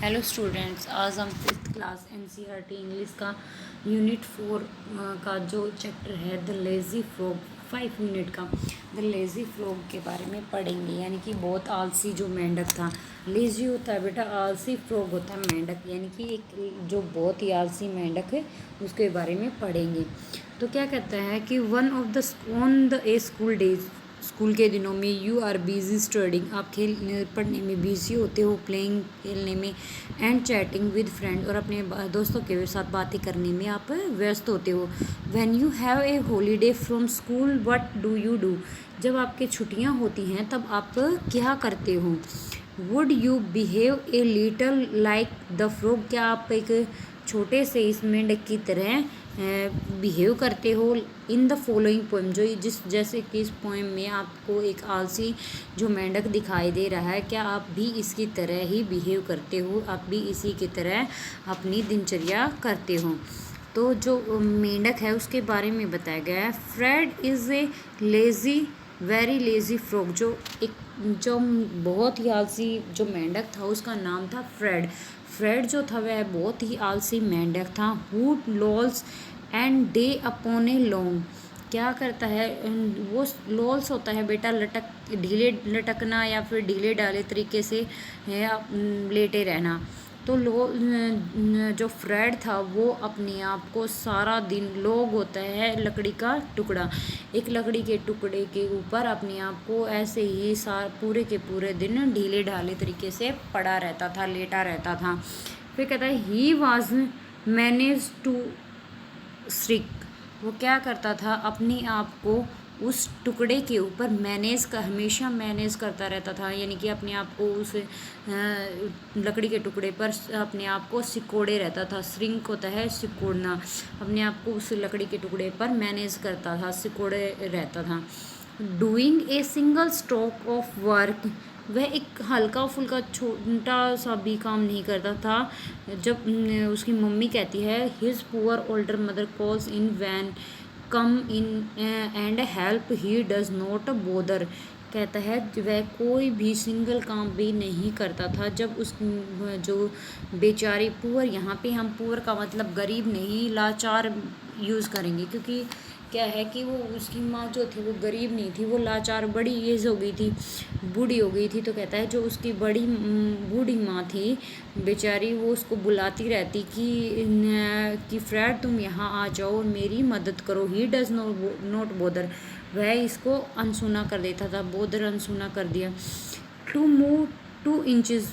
Hello students, आज हम 5th class NCERT English का यूनिट 4 का जो चैप्टर है द लेज़ी फ्रॉग 5 यूनिट का द लेज़ी फ्रॉग के बारे में पढ़ेंगे। यानी कि बहुत आलसी जो मेंढक था। लेज़ी होता है बेटा आलसी, फ्रॉग होता है मेंढक, यानी कि एक जो बहुत ही आलसी मेंढक है उसके बारे में पढ़ेंगे। तो क्या कहता है कि one of the on the A school days, school के दिनों में यू आर बिजी स्टडिंग, आप पढ़ने में बिजी होते हो, प्लेइंग खेलने में, एंड चैटिंग विद फ्रेंड, और अपने दोस्तों के साथ बातें करने में आप व्यस्त होते हो। When you have a holiday from school what do you do, जब आपकी छुट्टियां होती हैं तब आप क्या करते हो। Would you behave a little like the frog, क्या आप एक छोटे से इस मेंढक की तरह बिहेव करते हो। इन द फॉलोइंग पोएम, जो जैसे कि इस पोएम में आपको एक आलसी जो मेंढक दिखाई दे रहा है, क्या आप भी इसकी तरह ही बिहेव करते हो, आप भी इसी की तरह अपनी दिनचर्या करते हो। तो जो मेंढक है उसके बारे में बताया गया है। Fred is a lazy very lazy frog, जो बहुत ही आलसी जो मेंढक था उसका नाम था फ्रेड। फ्रेड जो था वह बहुत ही आलसी मेंढक था। Who lols and day upon a long, क्या करता है वो लॉल्स होता है बेटा ढीले लटकना या फिर ढीले ढाले तरीके से लेटे रहना। तो जो फ्रेड था वो अपने आप को सारा दिन, लोग होता है लकड़ी का टुकड़ा, एक लकड़ी के टुकड़े के ऊपर अपने आप को ऐसे ही पूरे के पूरे दिन ढीले ढाले तरीके से पड़ा रहता था, लेटा रहता था। फिर कहता है ही वॉज मैनेज टू श्रिक, वो क्या करता था अपने आप को उस टुकड़े के ऊपर हमेशा मैनेज करता रहता था, यानी कि अपने आप को उस लकड़ी के टुकड़े पर अपने आप को सिकोड़े रहता था। श्रिंक होता है सिकोड़ना, अपने आप को उस लकड़ी के टुकड़े पर मैनेज करता था, सिकोड़े रहता था। Doing a single stroke of work, वह एक हल्का फुल्का छोटा सा भी काम नहीं करता था। जब उसकी मम्मी कहती है his poor older mother calls in vain come in and help he does not bother, कहता है वह कोई भी सिंगल काम भी नहीं करता था। जब उस जो बेचारी पुअर, यहाँ पे हम पुअर का मतलब गरीब नहीं, लाचार यूज़ करेंगे, क्योंकि क्या है कि वो उसकी माँ जो थी वो गरीब नहीं थी, वो लाचार, बड़ी एज हो गई थी, बूढ़ी हो गई थी। तो कहता है जो उसकी बूढ़ी माँ थी बेचारी, वो उसको बुलाती रहती कि फ्रेड तुम यहाँ आ जाओ, मेरी मदद करो। ही डज नॉट बोदर, वह इसको अनसुना कर देता था, बोदर अनसुना कर दिया। To move 2 inches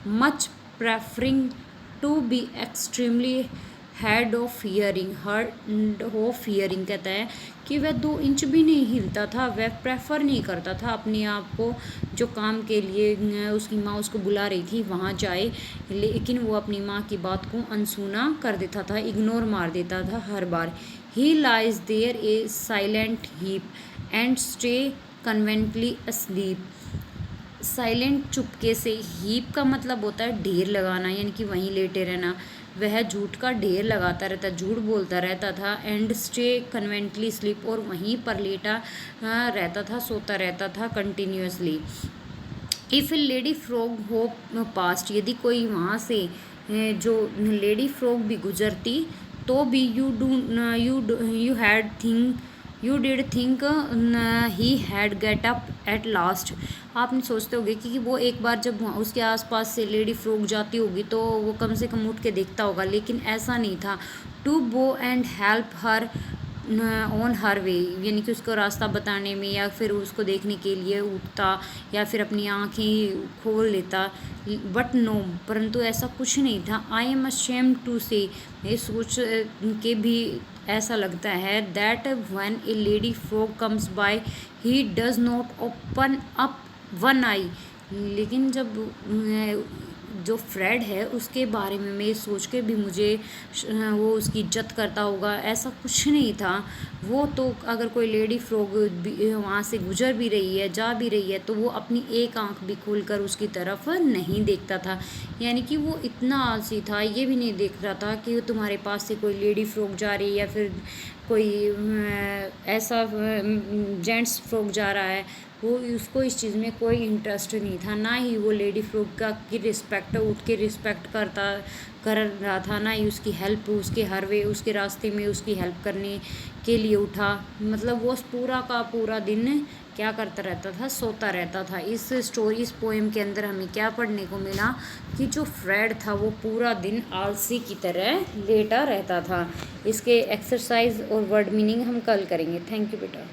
much preferring to be extremely head of hearing, कहता है कि वह 2 इंच भी नहीं हिलता था, वह प्रेफर नहीं करता था अपने आप को जो काम के लिए उसकी माँ उसको बुला रही थी वहाँ जाए, लेकिन वो अपनी माँ की बात को अनसुना कर देता था, इग्नोर मार देता था हर बार। He lies there a silent heap and stay conveniently asleep, silent चुपके से, हीप का मतलब होता है ढेर लगाना, यानी कि वहीं लेटे रहना। वह झूठ का ढेर लगाता रहता, झूठ बोलता रहता था। एंड स्टे कन्वेंटली स्लीप, और वहीं पर लेटा रहता था, सोता रहता था continuously. If A lady frog हो पास्ट, यदि कोई वहाँ से जो लेडी फ्रॉग भी गुजरती तो भी you had think you did think he had get up at last, आपने सोचते होगे कि वो एक बार जब उसके आसपास से लेडी फ्रॉग जाती होगी तो वो कम से कम उठ के देखता होगा, लेकिन ऐसा नहीं था। To go and help her on her way, यानी कि उसको रास्ता बताने में या फिर उसको देखने के लिए उठता या फिर अपनी आँखें खोल लेता। बट नो, परंतु ऐसा कुछ नहीं था। आई एम अशेम्ड टू से, ये सोच के भी ऐसा लगता है that when a lady frog comes by he does not open up one eye, लेकिन जब जो फ्रेड है उसके बारे में मैं सोच के भी मुझे वो उसकी इज्जत करता होगा, ऐसा कुछ नहीं था। वो तो अगर कोई लेडी फ्रॉग वहाँ से गुजर भी रही है, जा भी रही है, तो वो अपनी एक आंख भी खोलकर उसकी तरफ नहीं देखता था, यानी कि वो इतना आलसी था, ये भी नहीं देख रहा था कि तुम्हारे पास से कोई लेडी फ्रॉग जा रही है या फिर कोई ऐसा जेंट्स फ्रॉग जा रहा है, वो उसको इस चीज़ में कोई इंटरेस्ट नहीं था, ना ही वो लेडी फ्रॉग का की रिस्पेक्ट उठ के रिस्पेक्ट कर रहा था, ना ही उसकी हेल्प उसके हर वे उसके रास्ते में उसकी हेल्प करने के लिए उठा। मतलब वो पूरा का पूरा दिन क्या करता रहता था, सोता रहता था। इस पोएम के अंदर हमें क्या पढ़ने को मिला कि जो फ्रेड था वो पूरा दिन आलसी की तरह लेटा रहता था। इसके एक्सरसाइज और वर्ड मीनिंग हम कल करेंगे। थैंक यू बेटा।